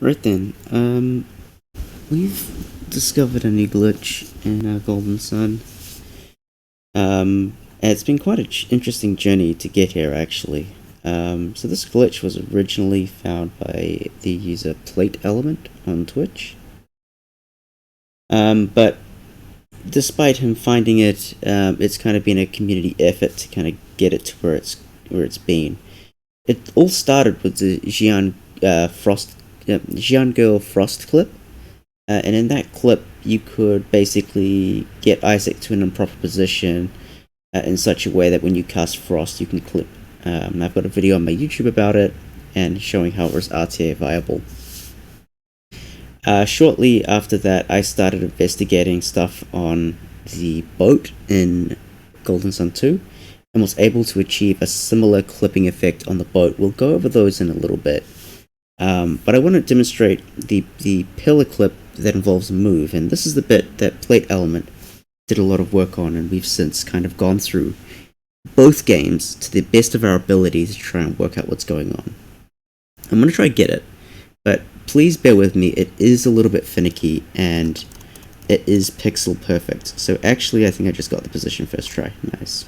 Right then, we've discovered a new glitch in Golden Sun. And it's been quite an interesting journey to get here, actually. So this glitch was originally found by the user Plate Element on Twitch. But despite him finding it, it's kind of been a community effort to kind of get it to where it's been. It all started with the Xian Girl Frost clip. And in that clip, you could basically get Isaac to an improper position in such a way that when you cast Frost, you can clip. I've got a video on my YouTube about it and showing how it was RTA viable. Shortly after that, I started investigating stuff on the boat in Golden Sun 2 and was able to achieve a similar clipping effect on the boat. We'll go over those in a little bit. But I want to demonstrate the pillar clip that involves a move, and this is the bit that Plate Element did a lot of work on, and we've since kind of gone through both games to the best of our ability to try and work out what's going on. I'm going to try and get it, but please bear with me, it is a little bit finicky, and it is pixel perfect. So actually, I think I just got the position first try. Nice.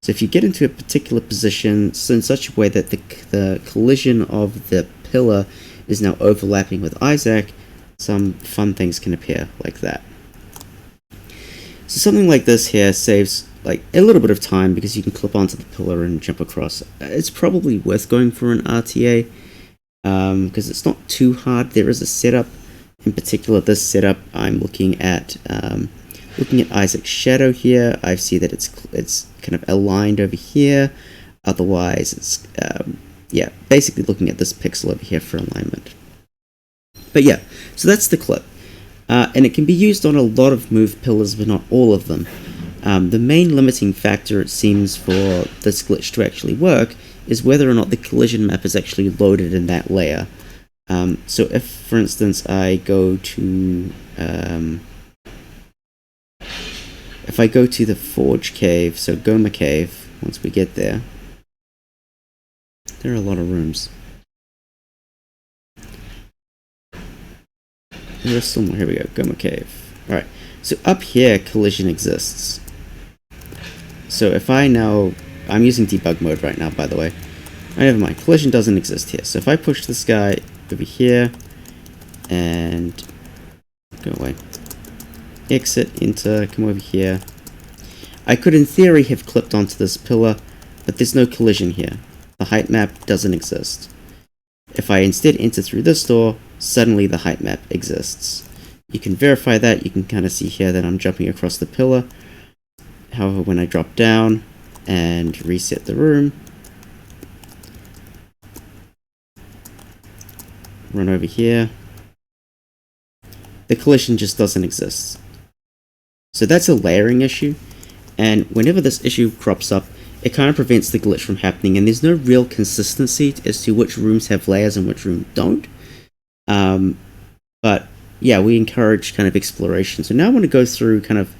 So if you get into a particular position in such a way that the collision of the pillar is now overlapping with Isaac, some fun things can appear like that. So something like this here saves like a little bit of time because you can clip onto the pillar and jump across. It's probably worth going for an RTA because it's not too hard. There is a setup. In particular, this setup, I'm looking at Isaac's shadow here. I see that it's kind of aligned over here. Otherwise, it's basically looking at this pixel over here for alignment. But yeah, so that's the clip. And it can be used on a lot of move pillars, but not all of them. The main limiting factor, it seems, for this glitch to actually work is whether or not the collision map is actually loaded in that layer. So if, for instance, I go to the Forge Cave, so Goma Cave, once we get there, there are a lot of rooms. There's still more. Here we go. Goma Cave. Alright. So up here, collision exists. So if I'm using debug mode right now, by the way. Never mind. Collision doesn't exist here. So if I push this guy over here and go away, exit, enter, come over here, I could in theory have clipped onto this pillar, but there's no collision here. The height map doesn't exist. If I instead enter through this door, suddenly the height map exists. You can verify that. You can kind of see here that I'm jumping across the pillar. However, when I drop down and reset the room, run over here, the collision just doesn't exist. So that's a layering issue, and whenever this issue crops up, it kind of prevents the glitch from happening, and there's no real consistency as to which rooms have layers and which rooms don't. But yeah, we encourage kind of exploration. So now I want to go through kind of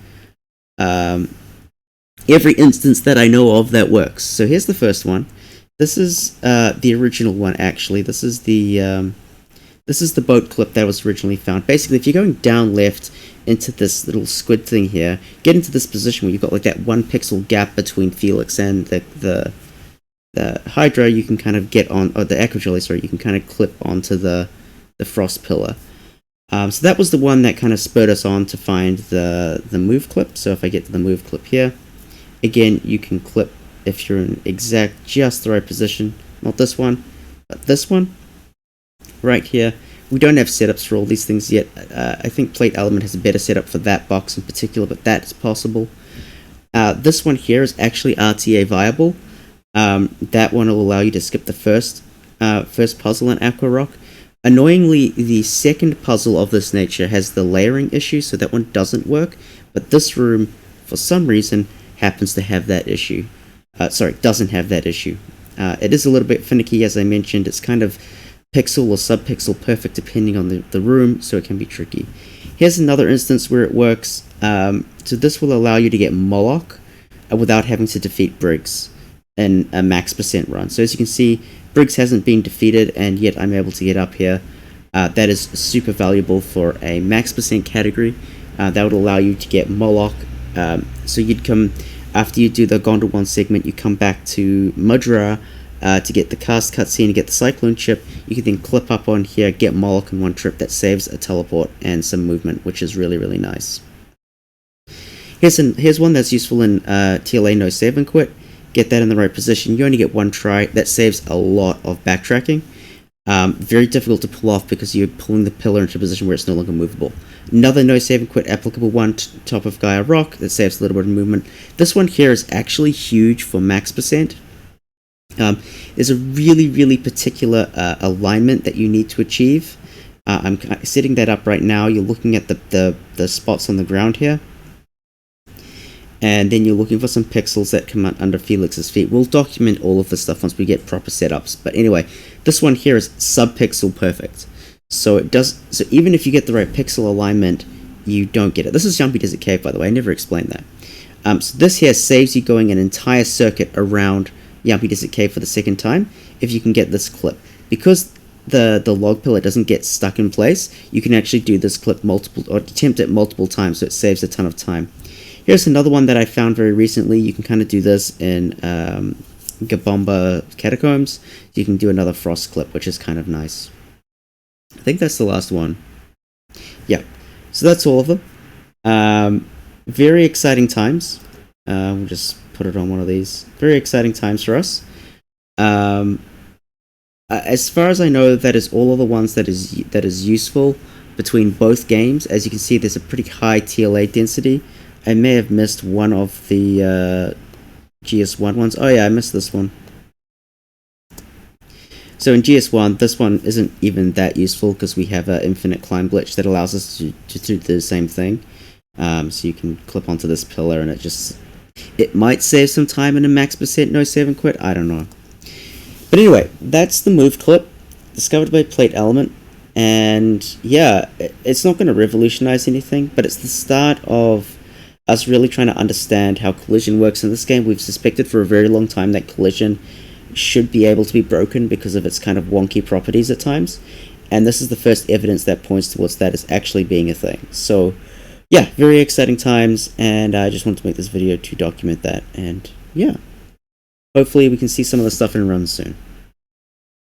every instance that I know of that works. So here's the first one. This is the original one, actually. This is the boat clip that was originally found. Basically, if you're going down left into this little squid thing here, get into this position where you've got like that 1 pixel gap between Felix and the Hydra, you can kind of get on, or the Aquajolly, sorry, you can kind of clip onto the Frost pillar. So that was the one that kind of spurred us on to find the move clip. So if I get to the move clip here, again, you can clip if you're in just the right position. Not this one, but this one right here. We don't have setups for all these things yet. I think Plate Element has a better setup for that box in particular, but that is possible. This one here is actually RTA viable. That one will allow you to skip the first puzzle in Aqua Rock. Annoyingly, the second puzzle of this nature has the layering issue, so that one doesn't work. But this room, for some reason, happens to have that issue. Doesn't have that issue. It is a little bit finicky, as I mentioned. It's kind of pixel or subpixel perfect depending on the room, so it can be tricky. Here's another instance where it works. So this will allow you to get Moloch without having to defeat Briggs in a max % run. So as you can see, Briggs hasn't been defeated, and yet I'm able to get up here. That is super valuable for a max percent category. That would allow you to get Moloch. So you'd come, after you do the Gondor 1 segment, you come back to Mudra to get the cast cutscene, to get the Cyclone chip. You can then clip up on here, get Moloch in one trip. That saves a teleport and some movement, which is really, really nice. Here's one that's useful in TLA no save and quit. Get that in the right position. You only get one try. That saves a lot of backtracking. Very difficult to pull off because you're pulling the pillar into a position where it's no longer movable. Another no save and quit applicable one, top of Gaia Rock, that saves a little bit of movement. This one here is actually huge for max percent. There's a really, really particular alignment that you need to achieve. I'm setting that up right now. You're looking at the spots on the ground here. And then you're looking for some pixels that come out under Felix's feet. We'll document all of this stuff once we get proper setups. But anyway, this one here is sub-pixel perfect. So even if you get the right pixel alignment, you don't get it. This is Jumpy Desert Cave, by the way. I never explained that. So this here saves you going an entire circuit around Jumpy Desert Cave for the second time if you can get this clip. Because the log pillar doesn't get stuck in place, you can actually do this clip attempt it multiple times, so it saves a ton of time. Here's another one that I found very recently. You can kind of do this in Gabomba Catacombs. You can do another frost clip, which is kind of nice. I think that's the last one. Yeah, so that's all of them. Very exciting times. We'll just put it on one of these. Very exciting times for us. As far as I know, that is all of the ones that is useful between both games. As you can see, there's a pretty high TLA density. I may have missed one of the GS1 ones. Oh yeah, I missed this one. So in GS1, this one isn't even that useful because we have an infinite climb glitch that allows us to do the same thing. So you can clip onto this pillar and it might save some time in a max percent no save and quit. I don't know. But anyway, that's the move clip discovered by Plate Element. And yeah, it's not going to revolutionize anything, but it's the start of us really trying to understand how collision works in this game. We've suspected for a very long time that collision should be able to be broken because of its kind of wonky properties at times, and this is the first evidence that points towards that as actually being a thing. So yeah, very exciting times, and I just wanted to make this video to document that, and yeah, hopefully we can see some of the stuff in runs soon.